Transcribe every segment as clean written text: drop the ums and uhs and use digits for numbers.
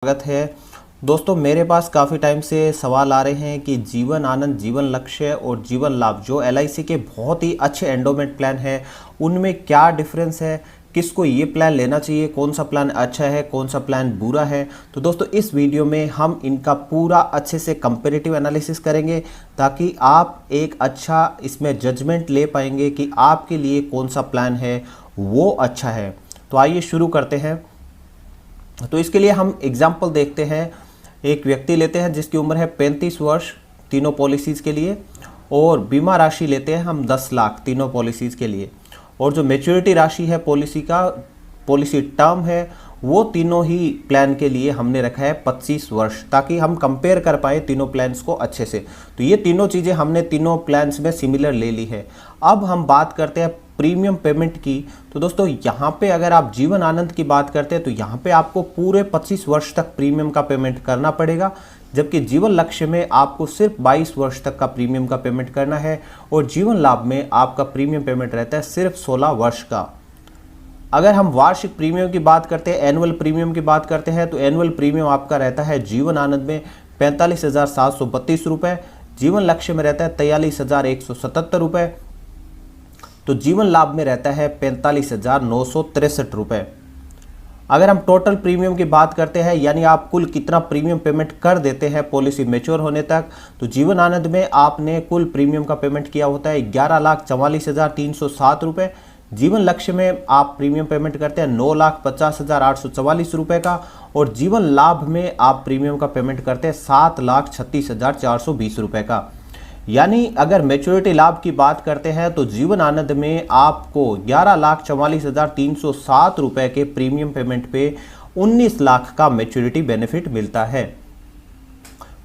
स्वागत है दोस्तों। मेरे पास काफ़ी टाइम से सवाल आ रहे हैं कि जीवन आनंद, जीवन लक्ष्य और जीवन लाभ जो एलआईसी के बहुत ही अच्छे एंडोमेंट प्लान है उनमें क्या डिफरेंस है, किसको ये प्लान लेना चाहिए, कौन सा प्लान अच्छा है, कौन सा प्लान बुरा है। तो दोस्तों इस वीडियो में हम इनका पूरा अच्छे से कंपैरेटिव एनालिसिस करेंगे ताकि आप एक अच्छा इसमें जजमेंट ले पाएंगे कि आपके लिए कौन सा प्लान है वो अच्छा है। तो आइए शुरू करते हैं। तो इसके लिए हम एग्जाम्पल देखते हैं। एक व्यक्ति लेते हैं जिसकी उम्र है 35 वर्ष तीनों पॉलिसीज़ के लिए, और बीमा राशि लेते हैं हम 10 लाख तीनों पॉलिसीज़ के लिए, और जो मैच्योरिटी राशि है पॉलिसी टर्म है वो तीनों ही प्लान के लिए हमने रखा है 25 वर्ष, ताकि हम कंपेयर कर पाए तीनों प्लान्स को अच्छे से। तो ये तीनों चीज़ें हमने तीनों प्लान्स में सिमिलर ले ली है। अब हम बात करते हैं प्रीमियम पेमेंट की। तो दोस्तों यहाँ पे अगर आप जीवन आनंद की बात करते हैं तो यहाँ पे आपको पूरे 25 वर्ष तक प्रीमियम का पेमेंट करना पड़ेगा, जबकि जीवन लक्ष्य में आपको सिर्फ 22 वर्ष तक का प्रीमियम का पेमेंट करना है, और जीवन लाभ में आपका प्रीमियम पेमेंट रहता है सिर्फ 16 वर्ष का। अगर हम वार्षिक प्रीमियम की बात करते हैं, एनुअल प्रीमियम की बात करते हैं, तो एनुअल प्रीमियम आपका रहता है जीवन आनंद में 45,732 रुपये, जीवन लक्ष्य में रहता है 43,177 रुपये, तो जीवन लाभ में रहता है 45,963 रुपये। अगर हम टोटल प्रीमियम की बात करते हैं, यानी आप कुल कितना प्रीमियम पेमेंट कर देते हैं पॉलिसी मैच्योर होने तक, तो जीवन आनंद में आपने कुल प्रीमियम का पेमेंट किया होता है 11,44,307 रुपये, जीवन लक्ष्य में आप प्रीमियम पेमेंट करते हैं 9,50,844 रुपये का, और जीवन लाभ में आप प्रीमियम का पेमेंट करते हैं 7,36,420 रुपये का। यानी अगर मैच्योरिटी लाभ की बात करते हैं तो जीवन आनंद में आपको 11,44,307 रुपये के प्रीमियम पेमेंट पे 19 लाख का मैच्योरिटी बेनिफिट मिलता है।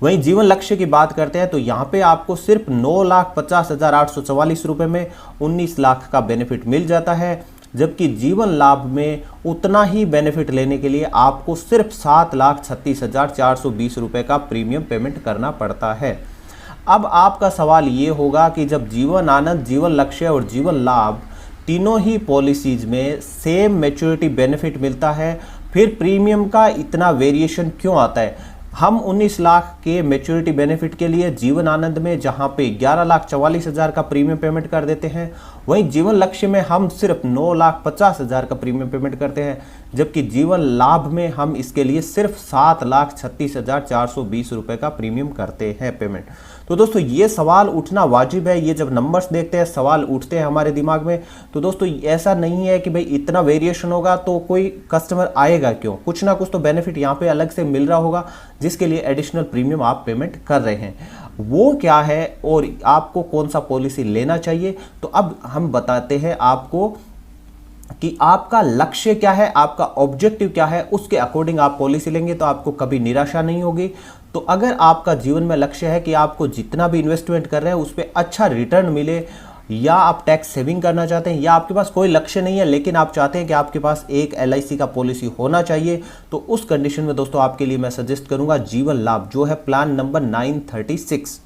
वहीं जीवन लक्ष्य की बात करते हैं तो यहाँ पे आपको सिर्फ 9,50,844 रुपये में 19 लाख का बेनिफिट मिल जाता है, जबकि जीवन लाभ में उतना ही बेनिफिट लेने के लिए आपको सिर्फ 7,36,420 रुपये का प्रीमियम पेमेंट करना पड़ता है। अब आपका सवाल ये होगा कि जब जीवन आनंद, जीवन लक्ष्य और जीवन लाभ तीनों ही पॉलिसीज में सेम मैच्योरिटी बेनिफिट मिलता है, फिर प्रीमियम का इतना वेरिएशन क्यों आता है। हम 19 लाख के मैच्योरिटी बेनिफिट के लिए जीवन आनंद में जहां पे 11,44,000 का प्रीमियम पेमेंट कर देते हैं, वहीं जीवन लक्ष्य में हम सिर्फ 9,50,000 का प्रीमियम पेमेंट करते हैं, जबकि जीवन लाभ में हम इसके लिए सिर्फ 7,36,420 रुपये का प्रीमियम करते हैं पेमेंट। तो दोस्तों ये सवाल उठना वाजिब है। ये जब नंबर्स देखते हैं सवाल उठते हैं हमारे दिमाग में। तो दोस्तों ऐसा नहीं है कि भाई इतना वेरिएशन होगा तो कोई कस्टमर आएगा क्यों, कुछ ना कुछ तो बेनिफिट यहाँ पे अलग से मिल रहा होगा जिसके लिए एडिशनल प्रीमियम आप पेमेंट कर रहे हैं। वो क्या है और आपको कौन सा पॉलिसी लेना चाहिए, तो अब हम बताते हैं आपको कि आपका लक्ष्य क्या है, आपका ऑब्जेक्टिव क्या है, उसके अकॉर्डिंग आप पॉलिसी लेंगे तो आपको कभी निराशा नहीं होगी। तो अगर आपका जीवन में लक्ष्य है कि आपको जितना भी इन्वेस्टमेंट कर रहे हैं उस पर अच्छा रिटर्न मिले, या आप टैक्स सेविंग करना चाहते हैं, या आपके पास कोई लक्ष्य नहीं है लेकिन आप चाहते हैं कि आपके पास एक एलआईसी का पॉलिसी होना चाहिए, तो उस कंडीशन में दोस्तों आपके लिए मैं सजेस्ट करूंगा जीवन लाभ, जो है प्लान नंबर 936।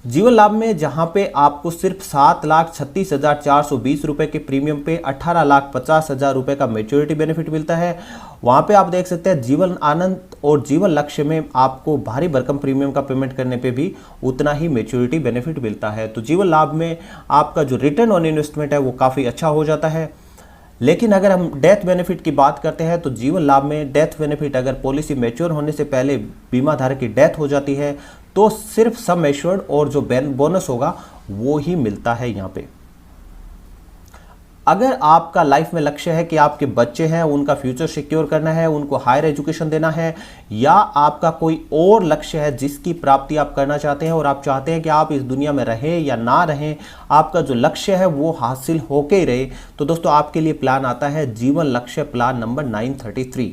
जीवन लाभ में जहां पे आपको सिर्फ 7,36,420 रुपए के प्रीमियम पे 18,50,000 रुपए का मैच्योरिटी बेनिफिट मिलता है, वहां पे आप देख सकते हैं जीवन आनंद और जीवन लक्ष्य में आपको भारी भरकम प्रीमियम का पेमेंट करने पे भी उतना ही मैच्योरिटी बेनिफिट मिलता है। तो जीवन लाभ में आपका जो रिटर्न ऑन इन्वेस्टमेंट है वो काफ़ी अच्छा हो जाता है। लेकिन अगर हम डेथ बेनिफिट की बात करते हैं तो जीवन लाभ में डेथ बेनिफिट अगर पॉलिसी मैच्योर होने से पहले बीमा धारक की डेथ हो जाती है तो सिर्फ सम एश्योर्ड और जो बोनस होगा वो ही मिलता है यहाँ पे। अगर आपका लाइफ में लक्ष्य है कि आपके बच्चे हैं उनका फ्यूचर सिक्योर करना है, उनको हायर एजुकेशन देना है, या आपका कोई और लक्ष्य है जिसकी प्राप्ति आप करना चाहते हैं और आप चाहते हैं कि आप इस दुनिया में रहें या ना रहें, आपका जो लक्ष्य है वो हासिल होके ही रहे, तो दोस्तों आपके लिए प्लान आता है जीवन लक्ष्य प्लान नंबर 933।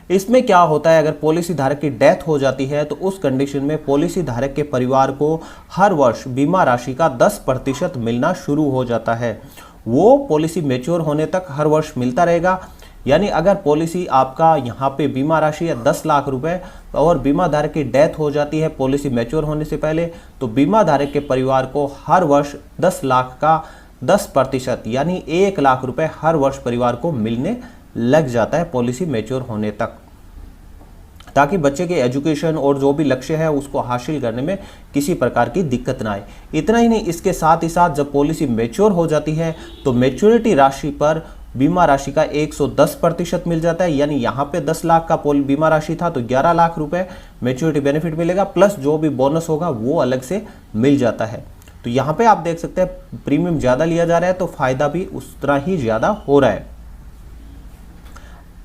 इसमें क्या होता है, अगर पॉलिसी धारक की डेथ हो जाती है तो उस कंडीशन में पॉलिसी धारक के परिवार को हर वर्ष बीमा राशि का 10% मिलना शुरू हो जाता है। वो पॉलिसी मैच्योर होने तक हर वर्ष मिलता रहेगा। यानी अगर पॉलिसी आपका यहाँ पे बीमा राशि है 10 लाख रुपए और बीमा धारक की डेथ हो जाती है पॉलिसी मैच्योर होने से पहले, तो बीमा धारक के परिवार को हर वर्ष 10 लाख का 10% यानी 1 लाख रुपए हर वर्ष परिवार को मिलने लग जाता है पॉलिसी मैच्योर होने तक, ताकि बच्चे के एजुकेशन और जो भी लक्ष्य है उसको हासिल करने में किसी प्रकार की दिक्कत ना आए। इतना ही नहीं, इसके साथ ही साथ जब पॉलिसी मैच्योर हो जाती है तो मैच्योरिटी राशि पर बीमा राशि का 110% मिल जाता है। यानी यहाँ पे 10 लाख का बीमा राशि था तो 11 लाख रुपए मैच्योरिटी बेनिफिट मिलेगा, प्लस जो भी बोनस होगा वो अलग से मिल जाता है। तो यहाँ पे आप देख सकते हैं प्रीमियम ज़्यादा लिया जा रहा है तो फायदा भी उस तरह ही ज़्यादा हो रहा है।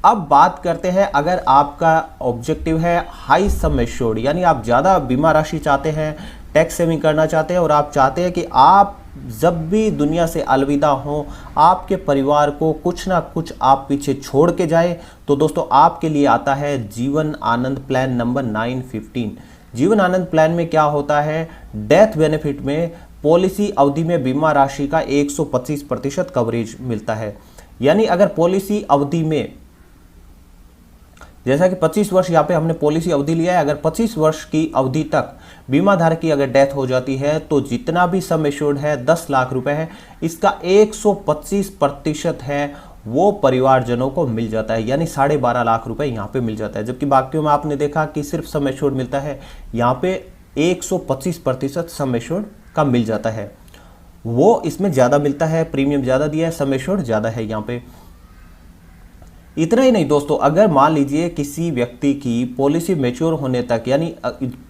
अब बात करते हैं, अगर आपका ऑब्जेक्टिव है हाई सम एश्योर्ड, यानी आप ज़्यादा बीमा राशि चाहते हैं, टैक्स सेविंग करना चाहते हैं और आप चाहते हैं कि आप जब भी दुनिया से अलविदा हों आपके परिवार को कुछ ना कुछ आप पीछे छोड़ के जाए, तो दोस्तों आपके लिए आता है Jeevan Anand plan number 915। Jeevan Anand plan में क्या होता है, डेथ बेनिफिट में पॉलिसी अवधि में बीमा राशि का 125% कवरेज मिलता है। यानी अगर पॉलिसी अवधि में, जैसा कि 25 वर्ष यहाँ पे हमने पॉलिसी अवधि लिया है, अगर 25 वर्ष की अवधि तक बीमा धारक की अगर डेथ हो जाती है तो जितना भी सम एश्योर्ड है 10 लाख रुपए है, इसका 125% है वो परिवारजनों को मिल जाता है। यानी 12.5 लाख रुपए यहाँ पे मिल जाता है। जबकि बाकियों में आपने देखा कि सिर्फ सम एश्योर्ड मिलता है, यहाँ पे 125% सम एश्योर्ड का मिल जाता है। वो इसमें ज़्यादा मिलता है, प्रीमियम ज़्यादा दिया है, सम एश्योर्ड ज़्यादा है यहाँ पे। इतना ही नहीं दोस्तों, अगर मान लीजिए किसी व्यक्ति की पॉलिसी मैच्योर होने तक, यानी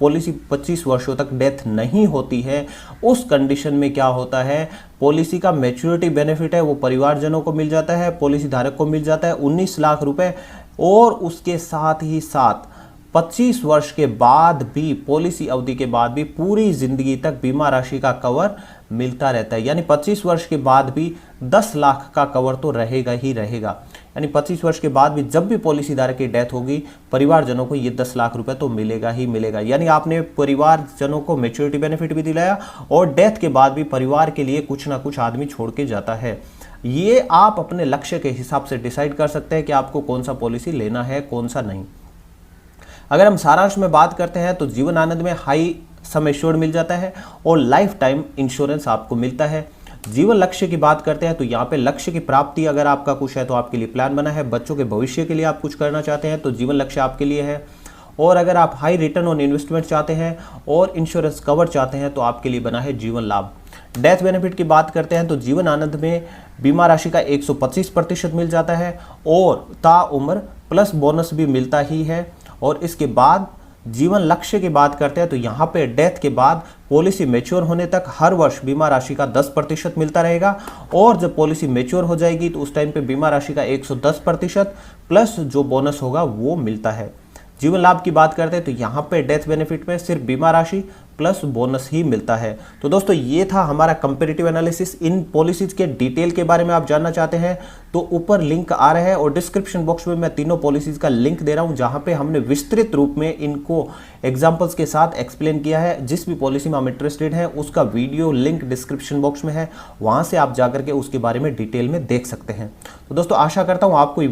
पॉलिसी 25 वर्षों तक डेथ नहीं होती है, उस कंडीशन में क्या होता है, पॉलिसी का मैच्योरिटी बेनिफिट है वो परिवारजनों को मिल जाता है, पॉलिसी धारक को मिल जाता है 19 लाख रुपए। और उसके साथ ही साथ 25 वर्ष के बाद भी, पॉलिसी अवधि के बाद भी पूरी जिंदगी तक बीमा राशि का कवर मिलता रहता है। यानी 25 वर्ष के बाद भी 10 लाख का कवर तो रहेगा ही रहेगा। यानी 25 वर्ष के बाद भी जब भी पॉलिसी धारक की डेथ होगी परिवारजनों को ये 10 लाख रुपए तो मिलेगा ही मिलेगा। यानी आपने परिवारजनों को मैच्योरिटी बेनिफिट भी दिलाया और डेथ के बाद भी परिवार के लिए कुछ ना कुछ आदमी छोड़ के जाता है। ये आप अपने लक्ष्य के हिसाब से डिसाइड कर सकते हैं कि आपको कौन सा पॉलिसी लेना है, कौन सा नहीं। अगर हम सारांश में बात करते हैं तो जीवन आनंद में हाई सम एश्योर्ड मिल जाता है और लाइफ टाइम इंश्योरेंस आपको मिलता है। जीवन लक्ष्य की बात करते हैं तो यहाँ पे लक्ष्य की प्राप्ति अगर आपका कुछ है तो आपके लिए प्लान बना है। बच्चों के भविष्य के लिए आप कुछ करना चाहते हैं तो जीवन लक्ष्य आपके लिए है। और अगर आप हाई रिटर्न ऑन इन्वेस्टमेंट चाहते हैं और इंश्योरेंस कवर चाहते हैं तो आपके लिए बना है जीवन लाभ। डेथ बेनिफिट की बात करते हैं तो जीवन आनंद में बीमा राशि का 125% मिल जाता है और ताउम्र प्लस बोनस भी मिलता ही है। और इसके बाद जीवन लक्ष्य की बात करते हैं तो यहाँ पे डेथ के बाद पॉलिसी मैच्योर होने तक हर वर्ष बीमा राशि का 10% मिलता रहेगा और जब पॉलिसी मैच्योर हो जाएगी तो उस टाइम पे बीमा राशि का 110% प्लस जो बोनस होगा वो मिलता है। जीवन लाभ की बात करते हैं तो यहाँ पे डेथ बेनिफिट में सिर्फ बीमा राशि प्लस बोनस ही मिलता है। तो दोस्तों ये था हमारा कंपैरेटिव एनालिसिस। इन पॉलिसीज के डिटेल के बारे में आप जानना चाहते हैं तो ऊपर लिंक आ रहा है और डिस्क्रिप्शन बॉक्स में मैं तीनों पॉलिसीज का लिंक दे रहा हूं जहां पे हमने विस्तृत रूप में इनको एग्जांपल्स के साथ एक्सप्लेन किया है। जिस भी पॉलिसी में आप इंटरेस्टेड हैं उसका वीडियो लिंक डिस्क्रिप्शन बॉक्स में है, वहां से आप जाकर के उसके बारे में डिटेल में देख सकते हैं। तो दोस्तों आशा करता हूँ आपको